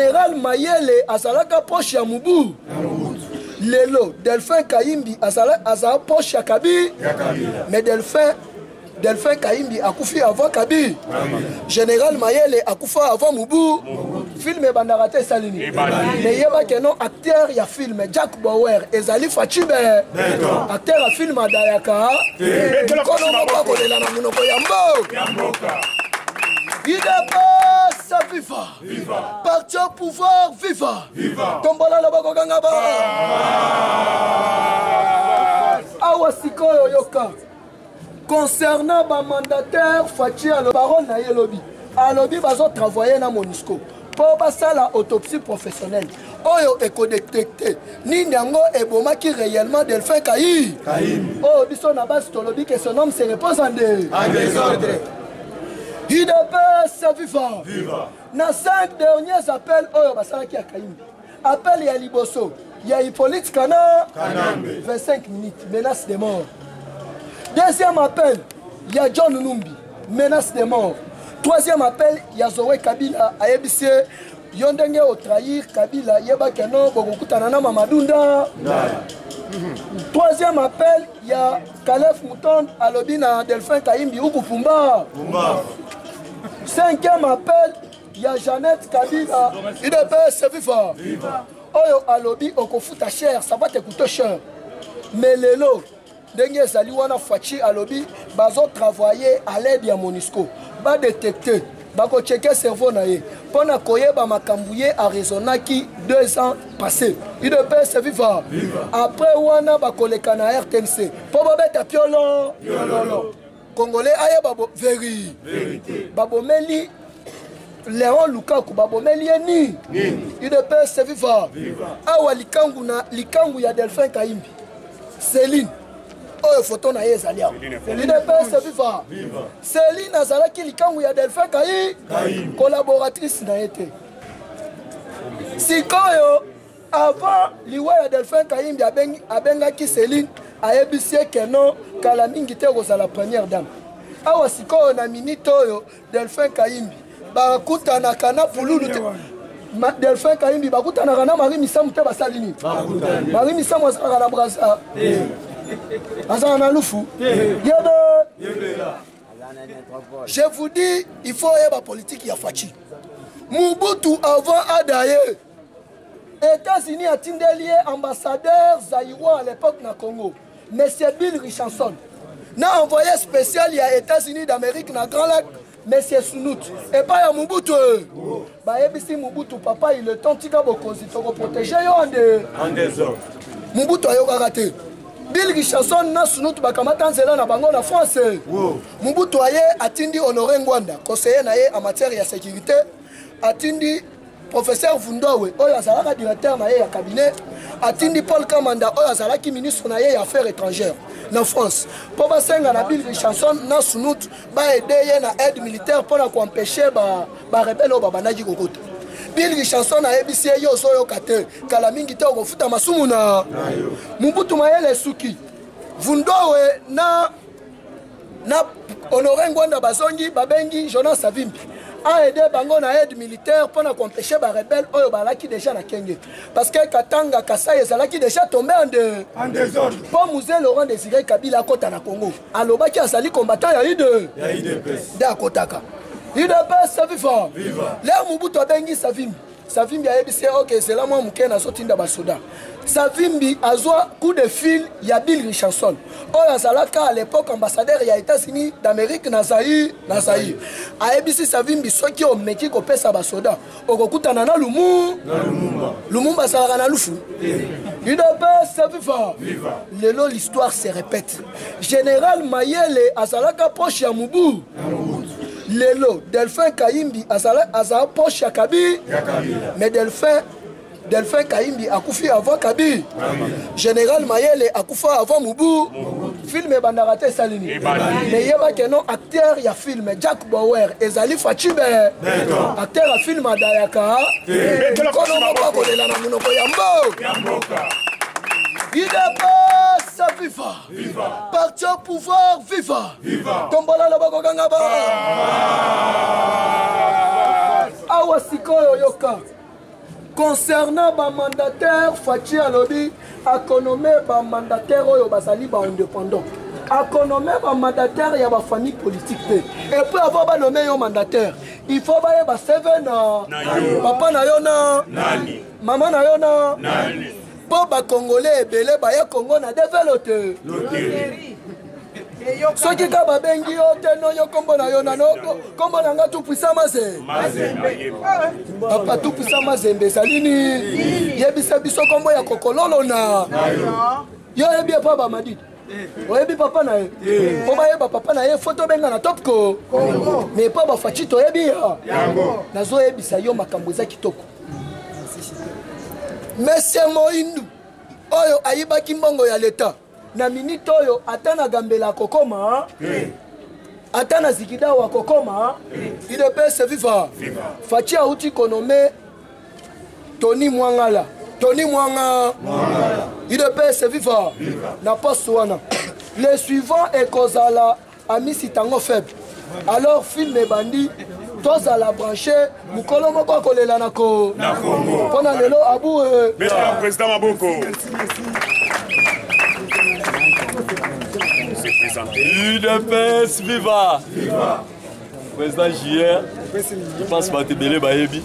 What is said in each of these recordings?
Général Mayele azalaka poche ya Mubu. Lelo Delphin Kayimbi azala poche ya Kabi. Mais Delphin Kayimbi akufi avant Kabi. Général Mayele akufa avant Mubu. Film e bandarate salini. Mais yeba que non acteur ya film Jack Bauer ezali Fachibe. Acteur ya film Adayaka. Kono pas kolela na munoko yambo. Idepes viva. Parti au pouvoir viva. Tombola la bako gangaba. Awa sikoyo yoka. Concernant ma mandataire Fachi le baron na yelobi. Alobi bazo travailler na Monisco. Pour passer la autopsie professionnelle. Oyo éco-détecté. Ni nyango ebomaki réellement Delphin Kayi. Oh, biso na base tolobi que son homme se repose en désordre. Idepes viva. Na 5 derniers appels oyo basalaki ya Kayimbi. Appel ya Liboso. Ya Hippolyte Kana. 25 minutes. Menace de mort. Deuxième appel, il y a John Numbi, menace de mort. Troisième appel, il y a Zoé Kabila, AEBC, Yondenge au trahir, Kabila, Yeba Keno, Bogokutanana Mamadunda. Troisième appel, il y a Kalef Mouton, Alobina, Delphin Kayimbi, Pumba. Cinquième appel, il y a Jeannette Kabila, Idepes viva. Oyo Alobi, Okofuta cher, ça va te coûter cher. Mais Lelo, Dengue Zaliwana Fachi Alobi, bazo travailler à l'aide de Monisco. Ba détecter, bako checker cerveau nae. Pona koye ba makambouye a raisonnaki 2 ans passés. Idepes viva. Après wana bako le kana RTNC. Po ba beta piolo. Congolais aye babo vérité. Babo meli Léon Lukaku babo meli ni. Idepes viva. Awa likangu ya Delphin Kayimbi. Céline. Oh, photo na ezali awa. Idepes viva. Céline azalaki likangu ya Delphin Kayi. Collaboratrice na été. Sikoyo avant liwa ya Delphin Kayimbi abengaki Céline ayebisie keno kala mingi te kozala première dame. Awa sikoyo na minute oyo Delphin Kayimbi bakutana kana fululu te. Delphin Kayimbi bakutana kana Marie Misamu te basalini. Marie Misamu azalaka na Brazza. Je vous dis, il faut y avoir la politique ya Fachi. Mobutu avant Adaye. États-Unis a tindelié ambassadeur Zaïwa à l'époque na Congo. Monsieur Bill Richardson. Na envoyé spécial ya États-Unis d'Amérique na Grand Lac. Monsieur Sounout. Et pas ya Mobutu. Bah ebisi Mobutu papa il est temps tika bokozi toko protéger yo en désordre. Mobutu ayo karaté. Bill Richardson na Sounout bakamata nzela na bango na France. Mobutu aye atindi Honoré Ngwanda, conseiller na ye en matière de sécurité. Atindi professeur Vundowe, oyo azalaka directeur na ye ya cabinet. Atindi Paul Kamanda, oyo azalaki ministre na ye ya affaires étrangères na France. Po basenga na Bill Richardson na Sounout ba aider ye na aide militaire pour empêcher ba rebelle o babanaji kokota. Bill Richardson a ebisi yo soyo kate kala mingi te okofuta masumu na Mobutu Mayele Suki Vundowe na Honoré Ngwanda bazongi babengi Jonas Savimbi a aidé bango na aide militaire pour empêcher ba rebelle oyo balaki déjà na Kenge parce que Katanga Kasai ezalaki déjà tombé en désordre. Pour Musée Laurent Désiré Kabila kota na Congo alobaki azali combattant ya IDPS de akotaka Idepes viva. Là Mobutu abengi Savimbi. Savimbi a dit ok c'est là moi muke na sotinda basoda. Savimbi azwa coup de fil ya Bill Richardson. Oyo azalaka à l'époque ambassadeur ya États-Unis d'Amérique na Zaïre. A ebisi Savimbi soki o meki ko pesa basoda. Okokutana na Lumumba salaka na lufu. Idepes viva. Lelo l'histoire se répète. Général Mayele azalaka poche ya Mubu. Lelo Delphin Kayimbi azala poche ya Kabi. Mais Delphin Kayimbi akufi avant Kabi. Général Mayele akufa avant Mubu. Film e bandarate salini. Mais yeba que non acteur ya film Jack Bauer ezali Fachibe. Acteur ya film Adayaka. Kono pas kolela na munoko yambo. Idepes viva. Parti au pouvoir viva. Tombola la bako gangaba. Awa sikoyo yoka. concernant ba mandataire Fachi alobi akonomé ba mandataire oyo basali ba indépendant akonomé ba mandataire ya ba famille politique et puis avoir ba nommé yo mandataire il faut ba ba seven papa na yo na nani maman na yo na nani po ba congolais ebele ba ya Congo na développer soki ka babengi yo te no yo kombo na yo na no kombo na nga tout puissant mazembe papa tout puissant mazembe salini yebisa biso kombo ya kokololo na yo yebi pa ba madidi oyebi papa na ye po bayeba papa na ye foto benga na top ko mais pa ba Fachi to yebi yango nazo yebisa yo makambo za kitoko Monsieur Moindu oyo ayibaki mbongo ya leta na minute oyo atana gambela kokoma atana zikida wa kokoma il peut se vivre Fachi auti konome Tony Mwangala il peut se vivre na poste wana le suivant est kozala ami sitango faible alors film bandi tous à la branché mukolo moko kolela na ko pona lelo abu Monsieur le Président Maboko UDPS viva Président JR je pense que tu belé bayebi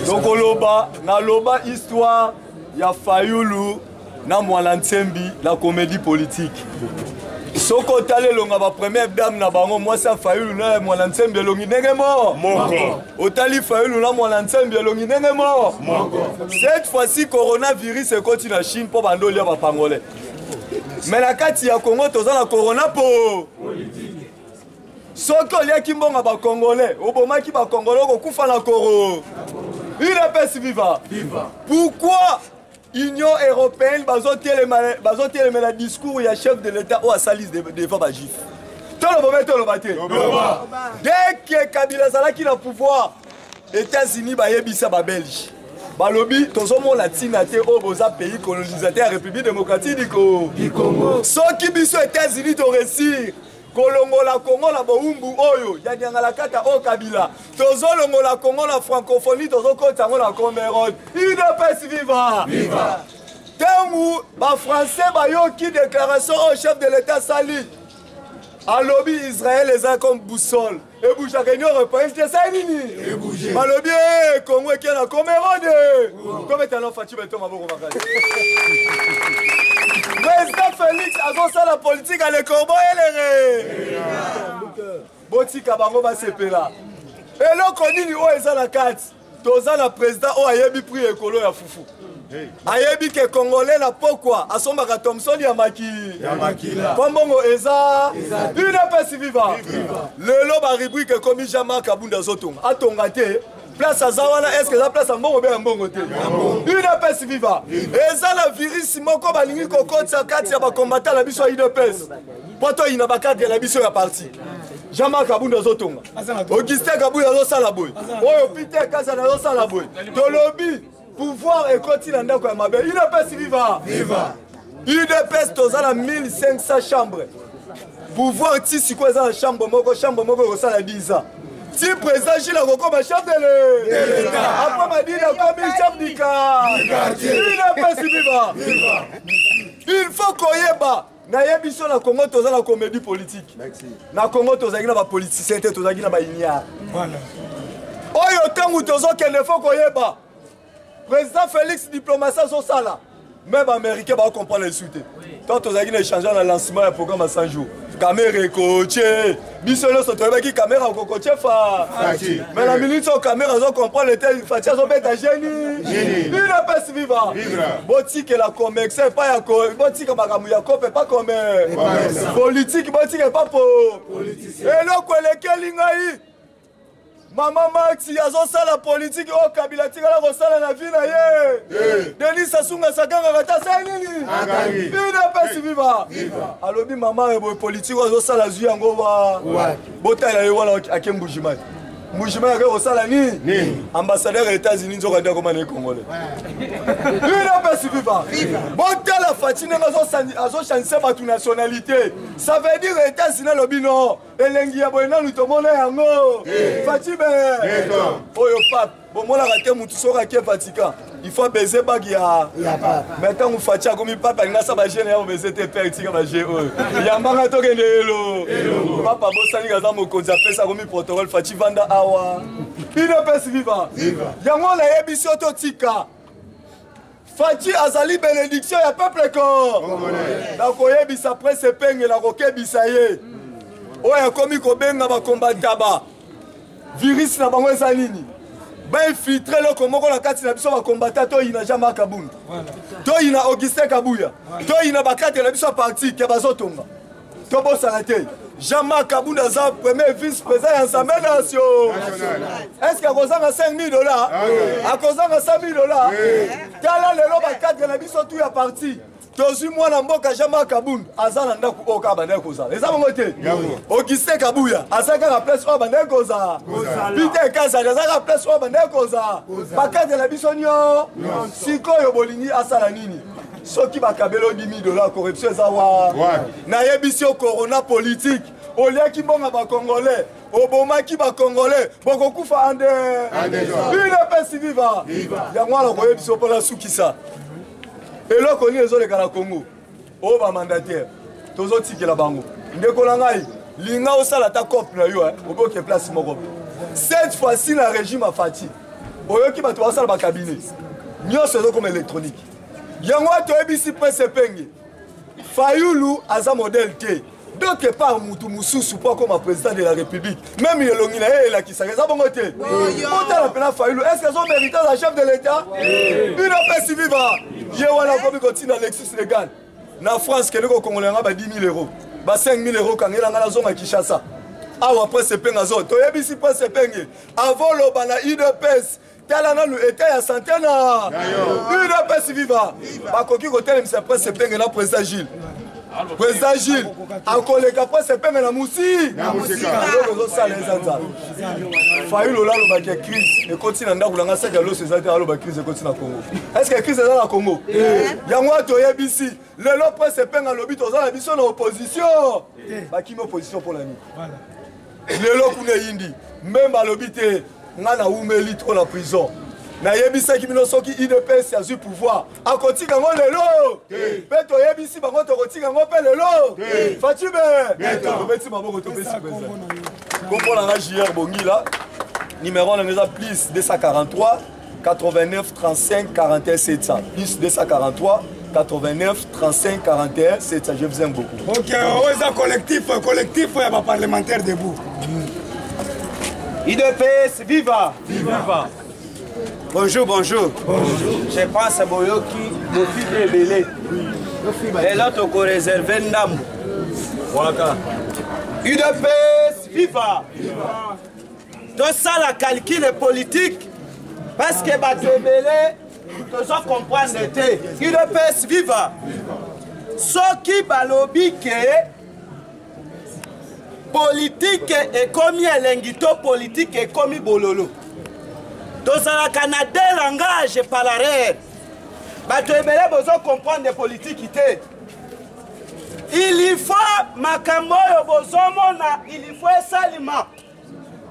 donc oloba na loba histoire ya Fayulu na Mwana Ntembi la comédie politique soko tale longa ba première dame na bango moi ça Fayulu na Mwana Ntembi longi ndenge moko otali Fayulu na Mwana Ntembi longi ndenge moko cette fois-ci coronavirus est continue na Chine pour bandolia ba pangolais mais la kati ya Congo toza na corona po soko lia kimbonga ba congolais obomaki ba congolais ko kufa na koro UDPS viva pourquoi Union européenne bazotelema na discours ya chef de l'État ou à salis devant ba gif tolo bobate dès que Kabila zalaki na pouvoir États-Unis ba yebisa ba Belge balobi tozomona tina te o boza pays colonisateur ya République démocratique du Congo soki biso États-Unis to réussir kolongola Congo la boumbu oyo ya nyangala kata o Kabila tozolongola Congo la francophonie tozokota ngo la Cameroun UDPS viva tangu ba français ba yoki déclaration au chef de l'État sali alobi Israël eza comme boussole et bouge réunion européenne c'est ça nini et bouger alobi Congo qui na Cameroun comme étant Fachi beto maboko makali Président Félix a la politique à l'écorbeau et les botika bango va sepela et là konini o eza na kati toza na président o ayebi prix ekolo ya fufu ayebi ke congolais na pokwa asombaka Thomson ya makila kombongo eza UDPS viva lelo ba rubrique comme Jean-Marc Kabunda zotonga atonga te place à Zawana est-ce que la place en bon bien bon côté UDPS viva et ça la virus moko balingi kokotsa kati ya ba combattant la biso UDPS poto ina bakadre la biso ya parti Jean-Marc Kabunda zotonga Augustin Kabunda zo sala boy oyo Peter Kaza na zo sala boy tolobi pouvoir et continue ndako ya mabe UDPS viva UDPS tozala 1500 chambres pouvoir ti siko za chambre moko ko sala 10 ans si président Gilles Agoko ma chef de l'État après m'a dit comme chef du quartier UDPS viva il faut koyeba na yebiso na Congo toza na comédie politique na Congo toza na ba politicien te toza na ba inia voilà oyo tangu tozo kende faut koyeba président Félix diplomatie so sala même américain va comprendre les suites quand toza na échanger na lancement ya programme à 100 jours caméra coaché bisolo so toba ki caméra ko coaché fa mais la minute au caméra zo comprendre les tel fatia zo beta génie UDPS viva botiki la comex pas ya ko botiki makamu ya ko pas comme politique botiki pas pour politicien et lo kwelekeli ngai Maman Maxi azosa la politique au Kabila tigala kosala na vie na ye Denis Sassou Nguesso sakanga kata sa nini UDPS viva alobi mama ebo politique azosala zui yango ba botala ye wala akembujimai Mujima yake kosala ni ambassadeur des États-Unis nzoka ndia koma na Congolais UDPS viva botala Fachi nenga azo chancer ba nationalité ça veut dire États-Unis lobino elengi ya boyena lutomona yango Fachi be oyo pap Bon, moi, la raté, mon tout sera qui est Vatican. Il faut baiser bag ya. Maintenant, vous faites comme il papa, il n'a pas gêné, on baiser tes pères, il va gérer. Il y a un marathon qui est hello. Papa, bon, ça, il y a un mot qu'on appelle ça comme protocole, Fati Vanda Awa. Il ne peut se vivre. Il y a un mot, la émission Totika. Fati Azali bénédiction, il y a peuple corps. Donc, il y a bis après, c'est peigne, la roquette bisaye. Oh, il y a comme il y a combat tabac. Virus na bango ezalini. Ba infiltrer le comment la carte na biso ba combattant to ina Jean Marc Kabunda. To ina Augustin Kabuya. To ina bakate na biso parti ke bazotonga. To bosala te. Jean Marc Kabunda za premier vice-président ya Assemblée nationale. Est-ce que kozanga $5,000? A kozanga $100,000? Tala lelo bakate na biso tu ya parti. Tozu mwana mboka Jean Marc Kabunda azana ndaku oka banda koza. Eza bongo te. Augustin Kabuya azaka na place o banda koza. Peter Kaza azaka place o banda koza. Bakate na biso nyo. Sikoyo bolingi asala nini? Soki bakabelo $10,000 corruption eza wa. Na yebisio corona politique. Oliaki bonga ba Congolais. Obomaki ba Congolais. Boko kufa ande. Une pesi viva. Yango ala koyebisio pola sukisa. Et là, on est au Congo. Oh, bah, mandataire. Tous autres qui la bango. Ndeko langai. Linga osala ta cop na yo, au beau que place moko. Cette fois-ci, le régime a fati. Oyo ki bato basala ba cabinet. Nyonso zo comme électronique. Yango to ebisi presse penge. Fayulu aza modèle T. D'autre part, Moutou Moussou, pas comme président de la République. Même il est long, il a qui s'arrête. Ça va monter. Pourtant, la peine Fayulu. Est-ce qu'ils ont mérité la chef de l'État? Une paix si viva. Yewana comme continue Alexis Legan. Na France, que le Congolais a 10 000 €. 5 000 € quand il a la zone à Kinshasa. Ah, après, c'est peine à zone. Tu as vu si pas c'est peine. Avant le bana, il de pèse. Talana nous était à centaine. Une paix si viva. Bah, coquille, côté, c'est presque c'est peine là, président Gilles. Président Gilles, encore les gars, c'est peine la moussi. Fayu Lola le bac crise et continue à ndakula ngasa ka lo sezata lo bac crise et continue à Congo. Est-ce que crise est dans la Congo? Yango to yebisi. Le lo presse penga lobi to za la biso na opposition. Ba kimi opposition pour la nuit. Voilà. Le lo kuna yindi. Même à l'obité ngana umeli trop la prison. Na yebisa ki minoso ki IDPS ya zu pouvoir. A kotika ngo lelo. Peto yebisi bango to kotika ngo pe lelo. Fatube. Beto beti maboko to besi président. Comme on a JR Bongila, numéro on a plus 243 89 35 41 700. Plus 243 89 35 41 700. Je vous aime beaucoup. Ok, on est collectif, il y a un parlementaire debout. IDPS, viva! Viva! Bonjour, bonjour. Bonjour. Je pense à Boyoki, mon fils est belé. Et là, tu as réservé Ndam. Voilà. UDPS, viva! Tout ça, la calcul politique, parce que tu es belé, tu dois comprendre. UDPS, viva! Ce qui balobi politique et comme l'engito politique et comme bololo. Dans le Canada, langage par l'arrière. Tu as besoin de comprendre les politiques. Il faut makambo bozomona, il faut salima.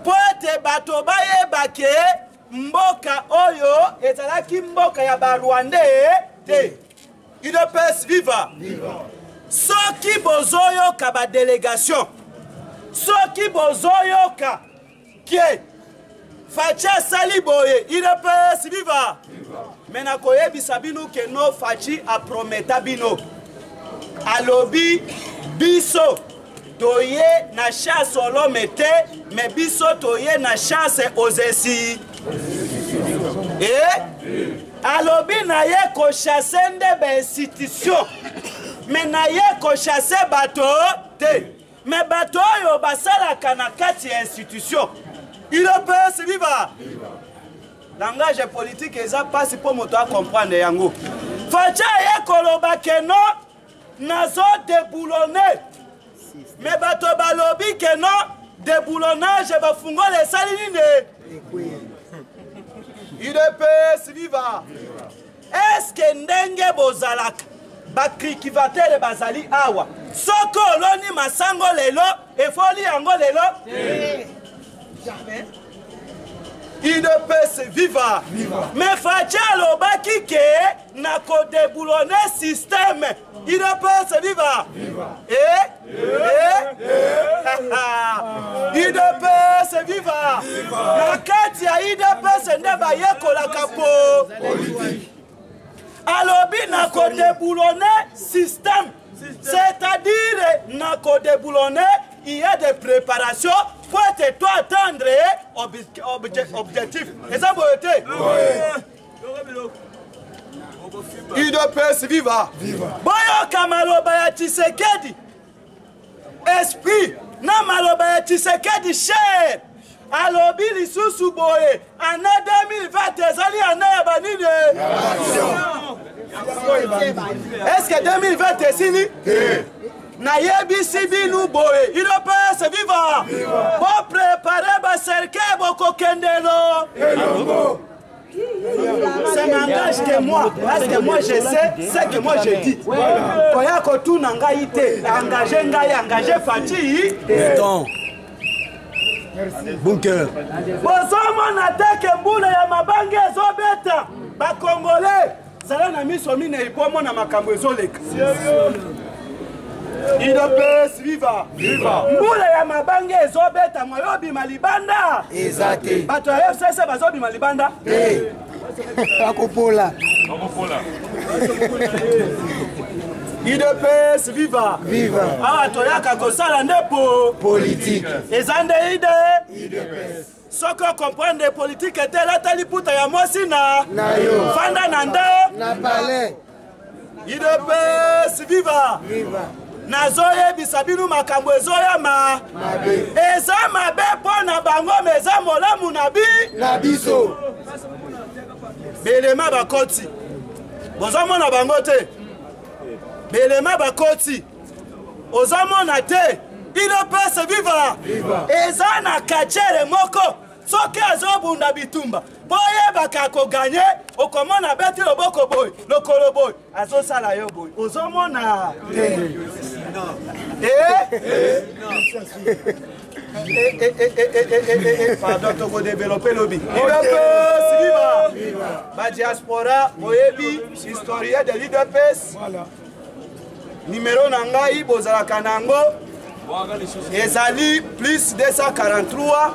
Pour te batobaye bake mboka oyo ezalaki mboka ya Barwande te. UDPS viva. Soki bozoyo ka ba délégation. Soki bozoyo ka kie Facha Saliboye, IDPS viva. Mena koyebisa bino ke no Fachi a prometa bino. Alobi biso toye na chasse olomete, mais biso toye na chasse ozesi. Alobi na ye ko chasse nde institution. Mais na ye ko chasse bato te. Mais bato yo basala kana kati institution. IDPS viva. Langage politique est pas pour moto comprendre yango. Facha ye koloba keno nazo déboulonner. Mais bato balobi keno déboulonnage va fungo les saline. IDPS viva. Est-ce que ndenge bozalaka bakrikivatere bazali awa soko loni masango lelo efoli yango lelo? UDPS viva. Mais Fachi alobaki ke na kodeboulonner système. UDPS viva. UDPS viva. Na kati ya UDPS nde bayekolaka po alobi na kodeboulonner système. C'est-à-dire na kodeboulonner, il y a des préparations pour être toi attendre objectif. Et ça peut être UDPS viva. Boyo kamaloba ya Tshisekedi. Esprit na maloba ya Tshisekedi cher. Alobi lisusu boye année 2020 ezali année ya banini. Est-ce que 2020 est fini? Na yebisi binu boye UDPS viva. Pour préparer ba cercueil boko kendelo. Ça n'engage que moi, parce que moi je sais ce que moi je dis. Koya kotu nanga ite, engagé ngai, engagé Fachi. Bunker. Bozomo na teke mbula ya mabange ezobeta. Ba Congolais, sala na miso mine ipomo na makambo ezoleka. UDPS viva. Mbula ya mabange ezobeta moyobi malibanda. Exacte. Bato ya FCC bazobi malibanda. Akopola. UDPS viva. Awa toyaka kosala ndepo Politique. ezande UDPS. Soko comprendre politique était la taliputa ya mwasi na yo. Fanda na ndo Na palais. UDPS viva. Nazoyebisa binu makambo ezoyama. Eza mabe pona bango meza molamu na biso. Belema bakoti. Bozomona bango te. Belema bakoti. Ozomona te. UDPS viva. Eza na kachere moko. Soki azobunda bitumba. Boye bakako gagné. Okomona beti loboko boy. Lokolo boy. Azosala yo boy. Ozomona. Pardon, tu peux développer le lobby. UDPS viva. Ba diaspora, oyebi, historien de l'UDPS. Numéro nangai, bozala kanango. Ezali plus 243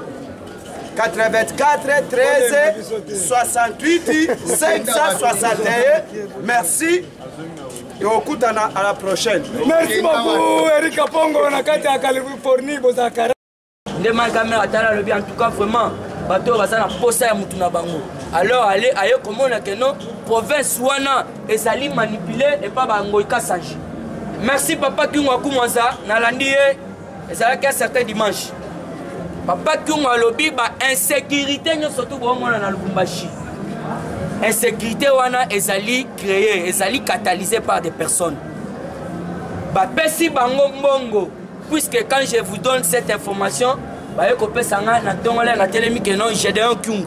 84 13 68 561. Merci. Et au coup à la prochaine. Merci beaucoup, Eric Apongo, na kati ya Californie, bozakara. Ndema caméra tala le bien en tout cas vraiment bateau va ça na posa ya mutu na bango. Alors allez ayo komona que non province wana ezali manipuler et pas bango ikasanji. Merci papa Kingo Kumanza na landié ezala que certain dimanche. Papa Kingo lobi ba insécurité nyo surtout bomona na Lubumbashi. Insécurité wana ezali créée, ezali catalysée par des personnes. Ba pesi bango mbongo puisque quand je vous donne cette information, bah écope sanga na tongole na telemi que non j'ai d'un kungu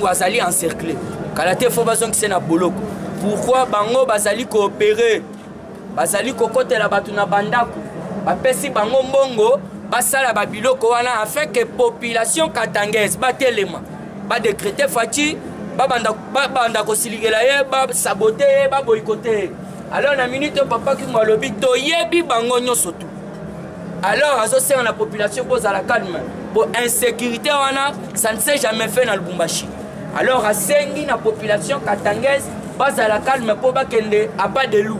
azali encerclé. Kalate faut bason qui c'est na boloko. Pourquoi bango bazali coopérer? Bazali kokote la batu na bandako. Ba pesi bango mbongo basala ba biloko wana afin que population katangaise batelema. Ba décréter Fachi ba banda ko siligela ye ba saboter ba boycotter. Alors na minute papa qui m'a lobby to yebi bango nyoso tout. Alors associé à la population pose à la calme. Pour insécurité ça ne s'est jamais fait dans le Lubumbashi. Alors à sengi la population katangaise base à la calme pour pas kende a pas de loup.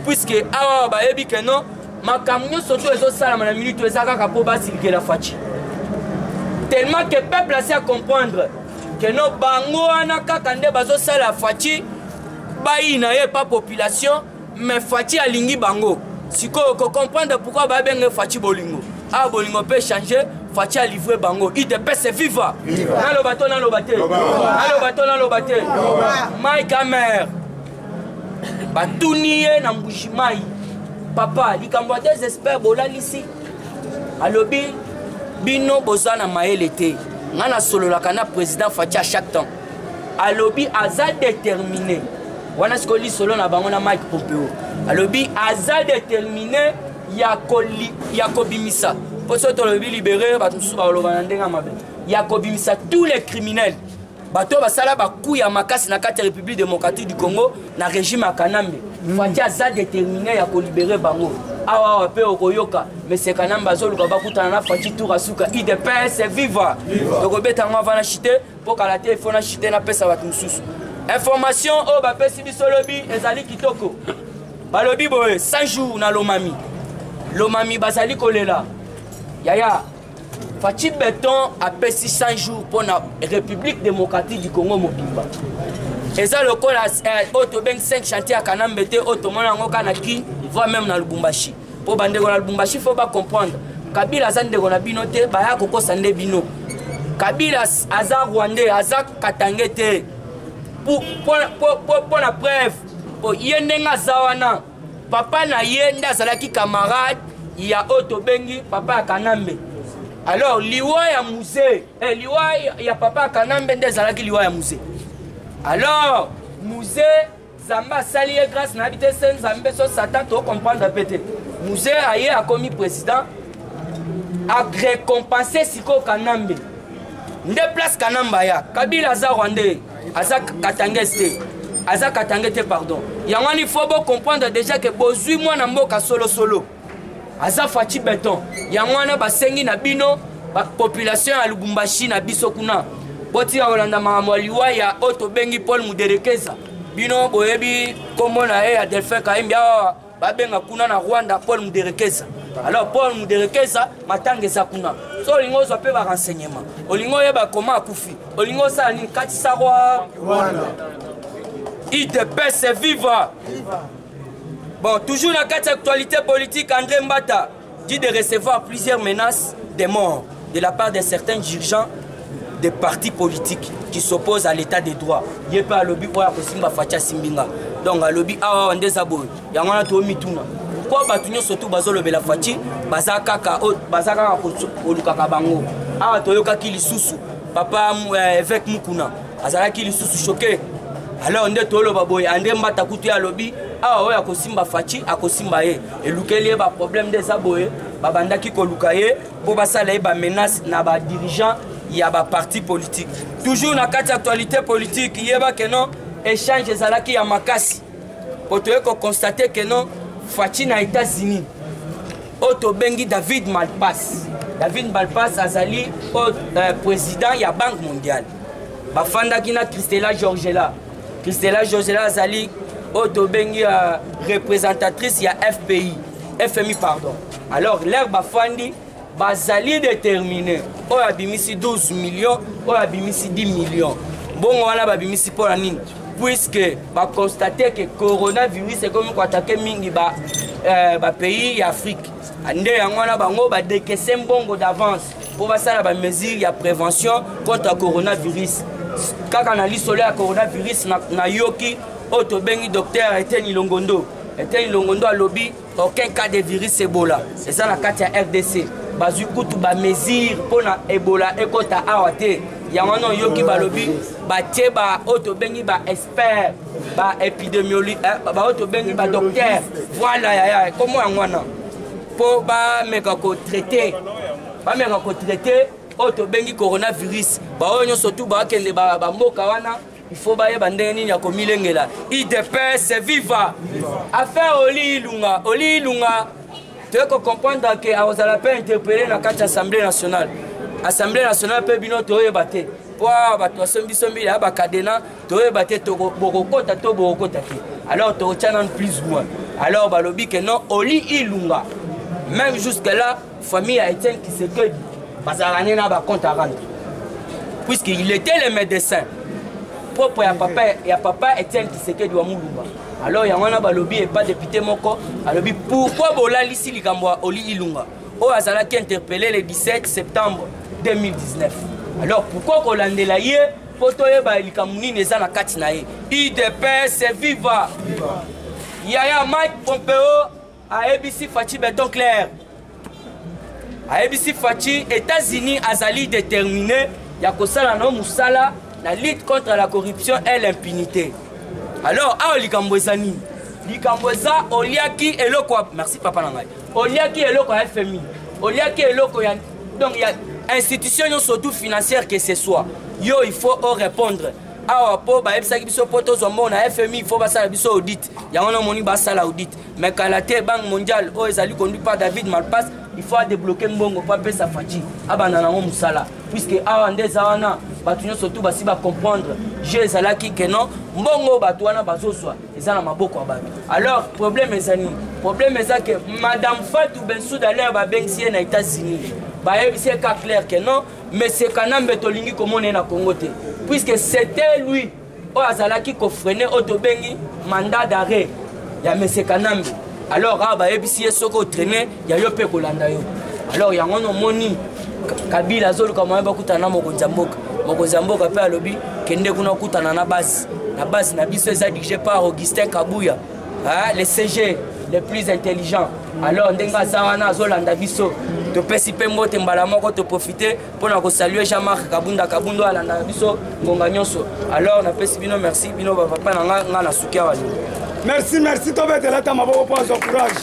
Puisque awa ba yebi que non ma camion surtout les autres salles na minute ezaka pour ba siligela Fachi. Tellement que peuple a comprendre que non bango wana kakande bazo sala Fachi bayi na ye pas population mais Fachi alingi bango. Si vous comprenez pourquoi Babenge Fachi Bolingo. Ah Bolingo peut changer, Fachi a livré bango. Il te paie c'est viva. Dans le bateau, dans le bateau. Dans le bateau, dans le bateau. Mike Amer. Batounié na Mbushimai. Papa, likambo désespère bola ici. Alobi bino bozana maelete. Ngana solo la kana président Fachi à chaque temps. Alobi aza déterminé. Wana skoli solo na bango na Mike Pompeo. Alobi aza déterminé ya kobimisa. Pour ça to lobi libéré ba tsusu ba loba ndenga mabe. ya kobimisa tous les criminels bato basala baku ya makasi na kati ya République démocratique du Congo na régime ya Kanambe Fachi aza déterminé ya kolibérer bango awa pe okoyoka mais c'est Kanambe azoluka bakutana na Fachi tour asuka IDPS viva tokobeta ngo avana chité po kala te fona chité na pesa bato mususu information o bapesi biso lobi ezali kitoko balobi boye 100 jours na Lomami bazali kolela yaya Fachi Beton a pesi 100 jours pour la République démocratique du Congo mobimba. Et ça le col auto ben 5 chantiers à Kanambete auto monango kanaki voire même na Lubumbashi. Pour bande na Lubumbashi faut pas comprendre. Kabila zande ko na binote ba ya koko sande bino. Kabila aza Rwandais aza Katangete. Pour la preuve pour yendenga zawana papa na yenda zalaki camarade il y a auto bengi papa Kanambe. Alors, liwa ya musée, liwa ya papa Kanambe nde zalaki liwa ya musée. Alors, musée Zamba sali grâce na habité sen Zambé so Satan to comprendre peut-être. Musée aye a commis président a récompensé Siko Kanambe. Nde place Kanamba ya Kabila za Rwandais, aza Katangeste. Aza Katangete pardon. Yangani faut comprendre déjà que bozui mwana mboka solo. Aza Fachi Beton yangwana basengi na bino ba population ya Lubumbashi na biso kuna boti ya Holanda maamwaliwa ya auto bengi Paul Muderekeza bino boyebi kombo na ya Delphin Kaimbi babenga kuna na Rwanda Paul Muderekeza. Alors Paul Muderekeza matangeza kuna so lingo zo pe ba renseignement olingo yeba koma akufi olingo sa ni kati sa Rwanda IDPS viva. Bon, toujours dans la actualité politique, André Mbata dit de recevoir plusieurs menaces de mort de la part de certains dirigeants des partis politiques qui s'opposent à l'état des droits. Il n'y a pas à lobby pour Simba Facha Simbinga. Donc, à lobby, on des abonnés. Il y a un peu de mituna. Pourquoi Batunyo surtout Bazolo Bela Fachi, Bazaka Bazaka Olukaka Bango, Toyoka Kilisusu, Papa évêque Mukuna, Azara Kilisusu choqué. Alors, on est tout le baboy, André Mbata Koutu à lobby. Ah ouais, akosimba Fachi, akosimba ye. Et lukeli ba problème des aboye, babanda ki ko lukaye, pour basala ba menace na ba dirigeant, il y a ba parti politique. Toujours na kati actualité politique, il y a que non échange ezalaki ya makasi. Pour te constater que non Fachi na États-Unis. Auto bengi David Malpass. David Malpass azali président ya Banque mondiale. Ba fanda kina Christella Georgela. Christella Georgela azali auto bengi représentatrice ya FMI pardon. Alors l'air bafandi bazali déterminé o abimisi 12 millions o abimisi 10 millions. Bon wana babimisi pour la nini puisque ba constater que coronavirus est comme ko attaquer mingi ba pays ya Afrique. Ande yangwana bango ba décaisser mbongo d'avance pour basala ba mesures ya prévention contre le coronavirus. Kaka na lisolo ya coronavirus na yoki auto bengi docteur Etienne Longondo. Etienne Longondo a lobby aucun cas de virus Ebola. C'est ça la carte ya RDC. Bazukutu ba mesure pour na Ebola ekota awate. Yangano yoki ba lobby ba tie ba auto bengi ba expert ba épidémiologue ba auto bengi ba docteur. Voilà ya comment yangwana. Pour ba meka ko traiter. Ba meka ko traiter auto bengi coronavirus. Ba onyo surtout ba kende ba mboka wana. Il faut bailler bandeni ya komilengela. IDPS viva. Affaire Oli Ilunga. Tu veux comprendre que Awazala peut interpeller dans la Assemblée nationale. Assemblée nationale peut bino toye baté. Pour bato sombi ya bakadena toye baté to borokota to borokota te. Alors to tchanan plus ou moins. Alors balobi que non Oli Ilunga. Même jusque là famille a Etienne Tshisekedi bazarane na ba compte à rendre. Puisqu'il était le médecin propre ya papa Etienne Tshisekedi wa Mulumba. Alors yangwana balobi et pas député moko alobi pourquoi bolalisi likambo Oli Ilunga o azalaki interpellé le 17 septembre 2019. Alors pourquoi kolandela ye poto yeba likambo nini eza na kati na ye IDPS viva. Yaya Mike Pompeo a ABC Fachi Beton clair. A ABC Fachi États-Unis azali déterminé ya kosala no musala la lutte contre la corruption et l'impunité. Alors, à Olikambwezani, Likambweza, Oliaki et Loko, merci papa Nangai. Oliaki et Loko FMI. Oliaki et Loko, donc il y a institution surtout financière que ce soit yo il faut répondre awa po bayebisaki biso po tozwa na FMI il faut basala biso audit yango na moni basala audit mais kalate banque mondiale oyo ezali conduit par David Malpass il faut débloquer mbongo pa pesa faci abanda nango musala puisque awa ndeza wana bato nyonso tu basi comprendre je ezalaki que non mbongo bato wana bazoswa eza na maboko ya bato alors problème ezani problème eza que madame Fatou Bensouda l'air babengisi ye na États-Unis bayebisi ye ka clair que non mais c'est Kanambe tolingi komona na Congo te puisque c'était lui oyo azalaki kofrene oyo tobengi mandat d'arrêt ya M. Kanambe alors awa bayebisi ye soki otraîne ya yo mpe kolanda yo alors yango nomoni Kabila azoluka moyen bakutana na mokonzi ya mboka mpe alobi kende kuna okutana na base na biso eza dirigé par Augustin Kabuya le CG le plus intelligent alors ndenge aza wana azolanda biso topesi mpe mbote mbala moko toprofite mpona kosalue Jean-Marc Kabunda alanda biso ngonga nyonso alors napesi bino merci bino bapapa na nga na suki awa merci tobetela ta maboko mpo azwa courage